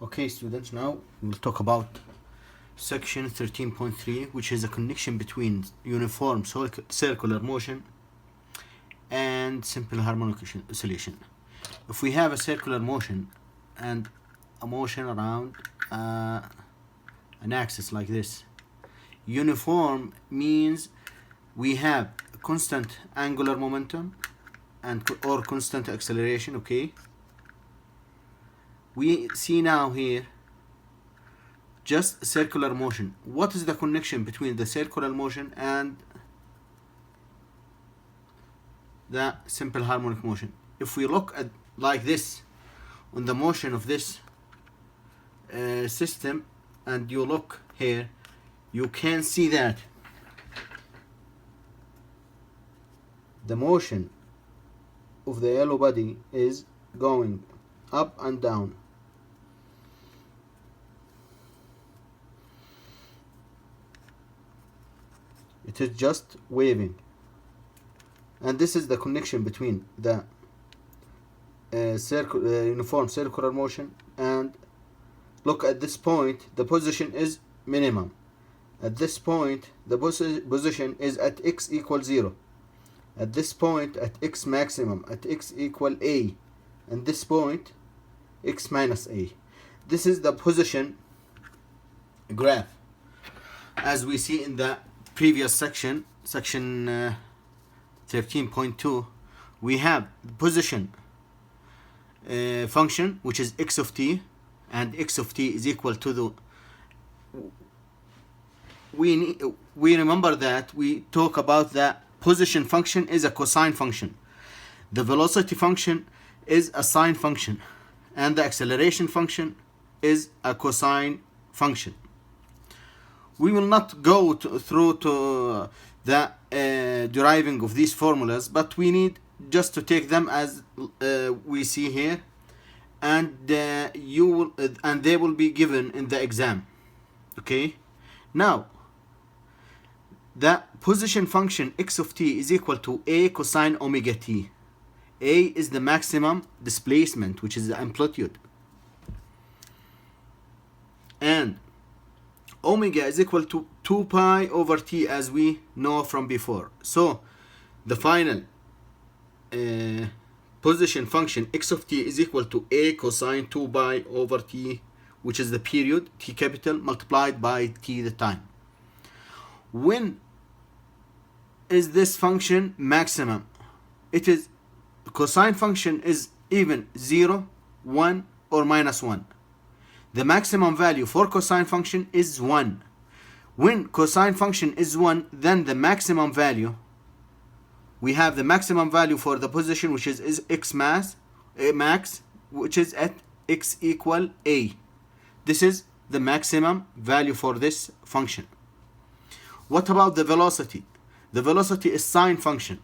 Okay, students, now we'll talk about section 13.3, which is a connection between uniform circular motion and simple harmonic oscillation. If we have a circular motion and a motion around an axis like this, uniform means we have constant angular momentum or constant acceleration. Okay, we see now here just circular motion. What is the connection between the circular motion and the simple harmonic motion? If we look at like this on the motion of this system, and you look here, you can see that the motion of the yellow body is going up and down. It is just waving, and this is the connection between the uniform circular motion. And look, at this point the position is minimum. At this point the position is at x equals 0. At this point at x maximum at x equal a, and this point x minus a. This is the position graph. As we see in the previous section 13.2, we have position function, which is x of t, and x of t is equal to the we remember that we talk about the position function is a cosine function, the velocity function is a sine function, and the acceleration function is a cosine function. We will not go through to the deriving of these formulas, but we need just to take them as we see here, and they will be given in the exam. Okay, now the position function x of t is equal to a cosine omega t. A is the maximum displacement, which is the amplitude, and omega is equal to 2 pi over t, as we know from before. So the final position function x of t is equal to a cosine 2 pi over t, which is the period t capital multiplied by t the time. When is this function maximum? It is cosine function is even 0, 1 or minus 1. The maximum value for cosine function is 1. When cosine function is 1, then the maximum value, we have the maximum value for the position, which is x max, which is at x equal a. This is the maximum value for this function. What about the velocity? The velocity is sine function,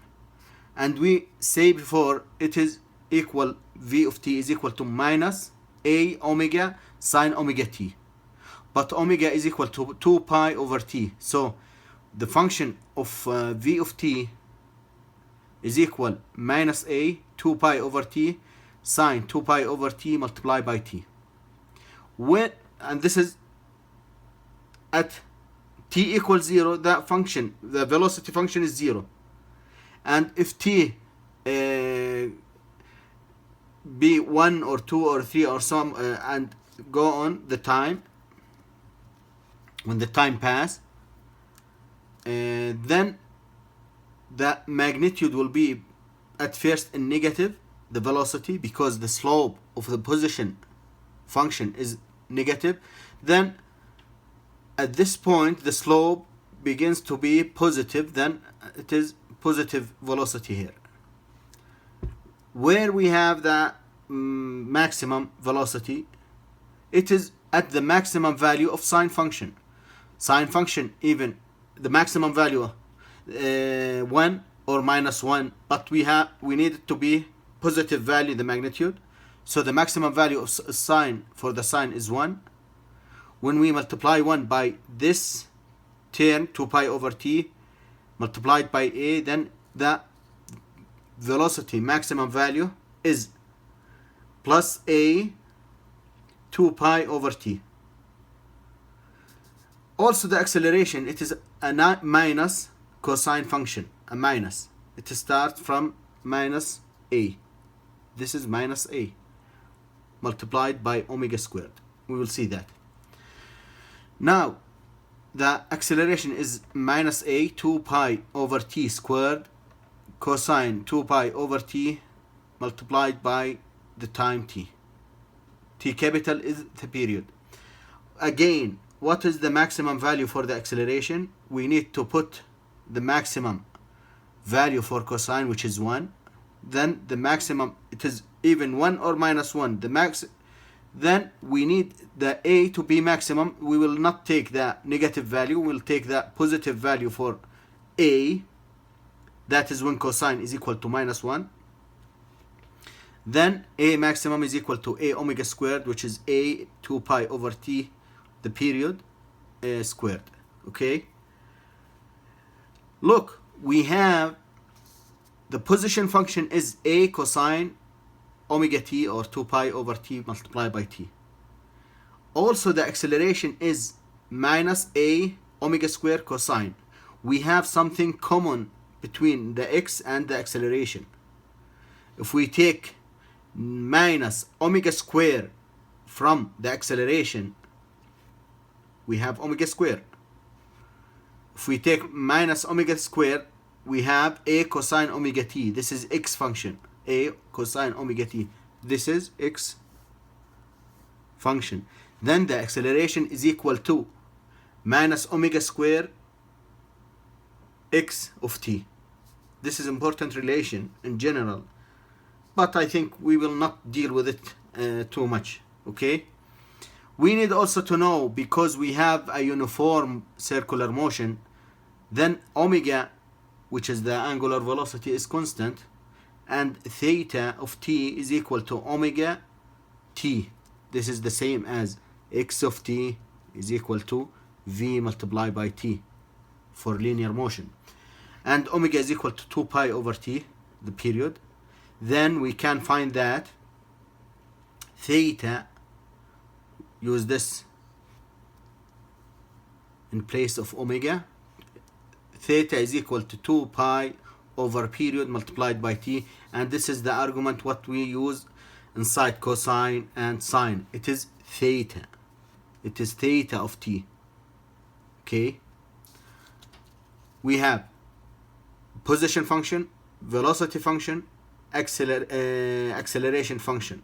and we say before it is equal, v of t is equal to minus a omega sine omega t, but omega is equal to 2 pi over t. So the function of v of t is equal minus a 2 pi over t sine 2 pi over t multiplied by t. And this is at t equals 0, that function, the velocity function, is 0. And if t be 1 or 2 or 3 or some and go on the time, when the time pass, then the magnitude will be at first in negative, the velocity, because the slope of the position function is negative. Then at this point the slope begins to be positive, then it is positive velocity here. Where we have the maximum velocity, it is at the maximum value of sine function. Sine function, even the maximum value 1 or minus 1, but we need it to be positive value, the magnitude. So the maximum value of sine for the sine is 1. When we multiply 1 by this term, 2 pi over t multiplied by a, then the velocity maximum value is plus a 2 pi over t. Also the acceleration, it is a minus cosine function, a minus. It starts from minus a. This is minus a multiplied by omega squared. We will see that. Now, the acceleration is minus a 2 pi over t squared cosine 2 pi over t multiplied by the time t. T capital is the period. Again, what is the maximum value for the acceleration? We need to put the maximum value for cosine, which is 1. Then the maximum, it is even 1 or minus 1. The max. Then we need the a to be maximum. We will not take the negative value. We'll take the positive value for a. That is when cosine is equal to minus 1. Then a maximum is equal to a omega squared, which is a 2 pi over t, the period, squared. Okay? Look, we have the position function is a cosine omega t, or 2 pi over t multiplied by t. Also the acceleration is minus a omega squared cosine. We have something common between the x and the acceleration. If we take minus omega squared from the acceleration, we have omega squared. If we take minus omega squared, we have a cosine omega t. This is x function. A cosine omega t. This is x function. Then the acceleration is equal to minus omega squared x of t. This is important relation in general, but I think we will not deal with it too much. Okay? We need also to know, because we have a uniform circular motion, then omega, which is the angular velocity, is constant, and theta of t is equal to omega t. This is the same as x of t is equal to v multiplied by t for linear motion. And omega is equal to 2 pi over t, the period. Then we can find that theta, use this in place of omega, theta is equal to 2 pi over period multiplied by t, and this is the argument what we use inside cosine and sine. It is theta. It is theta of t. Okay? We have position function, velocity function, acceleration function,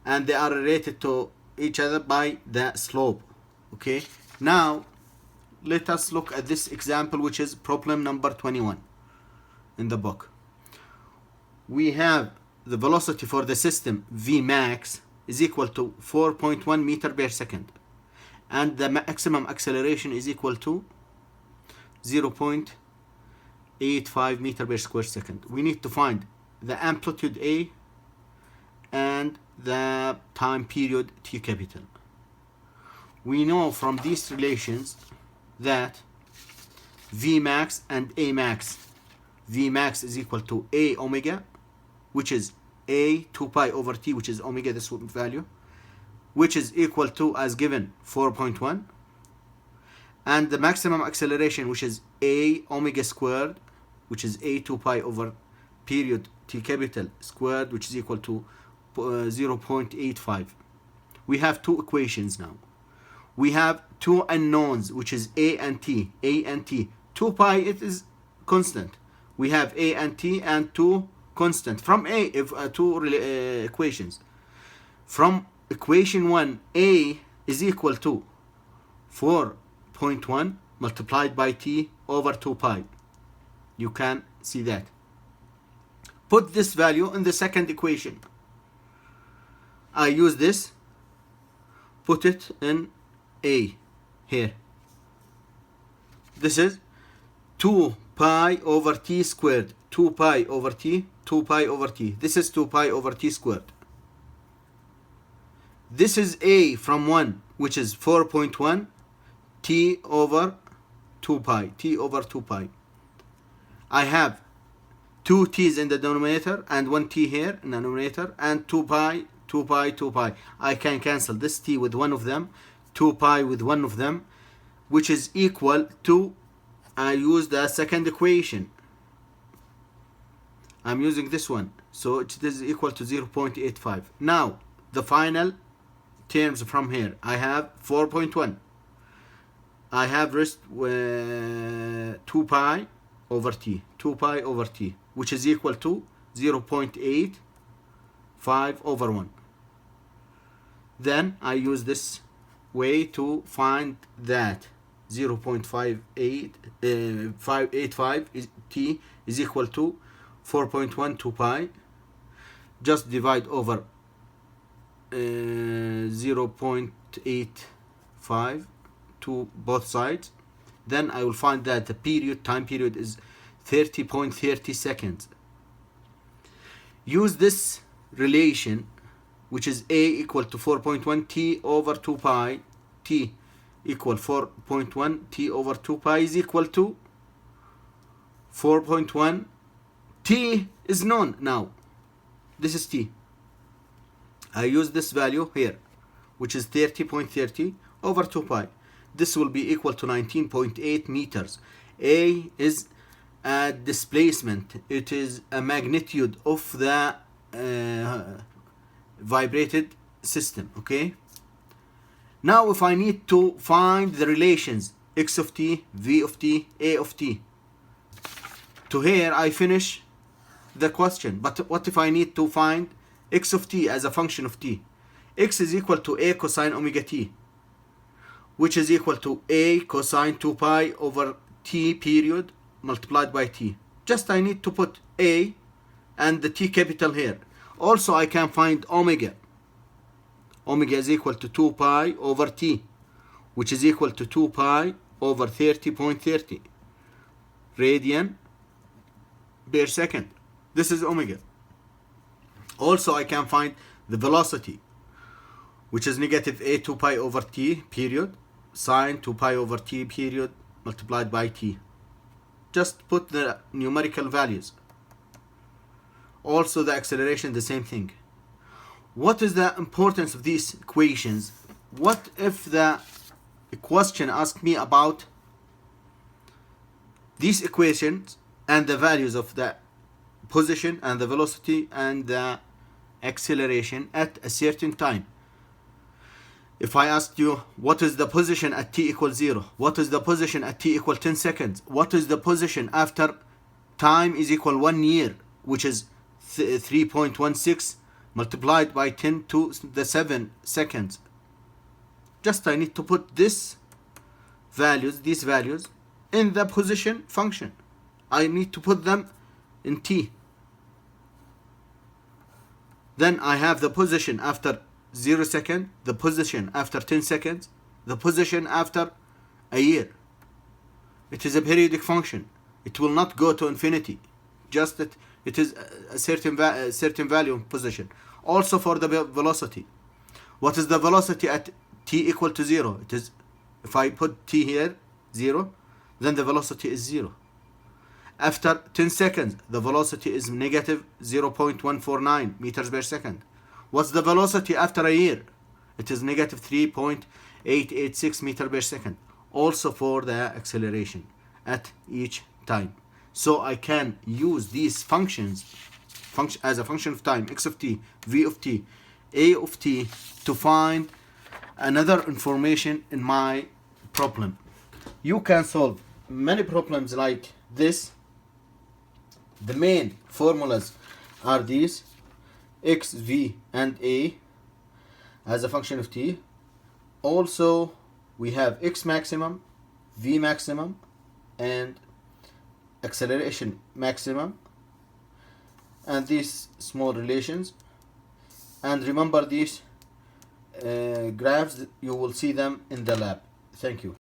and they are related to each other by the slope. Okay? Now let us look at this example, which is problem number 21 in the book. We have the velocity for the system V max is equal to 4.1 meter per second, and the maximum acceleration is equal to 0.85 meter per square second. We need to find the amplitude A and the time period T capital. We know from these relations that V max and A max, V max is equal to A omega, which is A 2 pi over T, which is omega, this value, which is equal to, as given, 4.1, and the maximum acceleration, which is A omega squared, which is A 2 pi over period T capital squared, which is equal to 0.85. We have two equations now. We have two unknowns, which is A and T. A and T. 2 pi, it is constant. We have A and T and 2 constant. From A, if two equations. From equation 1, A is equal to 4.1 multiplied by T over 2 pi. You can see that. Put this value in the second equation. I use this, put it in A here. This is 2 pi over T squared. 2 pi over T, 2 pi over T. This is 2 pi over T squared. This is A from 1, which is 4.1, T over 2 pi, T over 2 pi. I have 2 T's in the denominator and 1 T here in the numerator, and 2 pi 2 pi, 2 pi. I can cancel this t with one of them, 2 pi with one of them, which is equal to, I use the second equation. I'm using this one. So it is equal to 0.85. Now, the final terms from here. I have 4.1. I have rest 2 pi over t. 2 pi over t, which is equal to 0.85 over 1. Then I use this way to find that 0.585 t is equal to 4.1 2 pi. Just divide over 0.85 to both sides. Then I will find that the time period is 30.30 seconds. Use this relation, which is a equal to 4.1 t over 2 pi, t equal 4.1 t over 2 pi is equal to 4.1. T is known now. This is t. I use this value here, which is 30.30 over 2 pi. This will be equal to 19.8 meters. A is a displacement. It is a magnitude of the vibrated system. Okay. Now if I need to find the relations x of t, v of t, a of t, to here I finish the question. But what if I need to find x of t as a function of t? X is equal to a cosine omega t, which is equal to a cosine 2 pi over t period multiplied by t. Just I need to put a and the t capital here. Also I can find omega. Omega is equal to 2 pi over t, which is equal to 2 pi over 30.30 radian per second. This is omega. Also I can find the velocity, which is negative a 2 pi over t period sine 2 pi over t period multiplied by t. Just put the numerical values. Also the acceleration, the same thing. What is the importance of these equations? What if the question asked me about these equations and the values of the position and the velocity and the acceleration at a certain time? If I asked you what is the position at t equals 0, what is the position at t equal 10 seconds, what is the position after time is equal 1 year, which is 3.16 multiplied by 10 to the 7 seconds. Just I need to put these values in the position function. I need to put them in t. Then I have the position after 0 seconds, the position after 10 seconds, the position after a year. It is a periodic function. It will not go to infinity. Just that it is a certain value of position. Also for the velocity. What is the velocity at t equal to 0? It is, if I put t here, 0, then the velocity is 0. After 10 seconds, the velocity is negative 0.149 meters per second. What's the velocity after a year? It is negative 3.886 meters per second. Also for the acceleration at each time. So I can use these functions as a function of time, x of t, v of t, a of t, to find another information in my problem. You can solve many problems like this. The main formulas are these: x, v, and a as a function of t. Also, we have x maximum, v maximum, and acceleration maximum, and these small relations. And remember these graphs, you will see them in the lab. Thank you.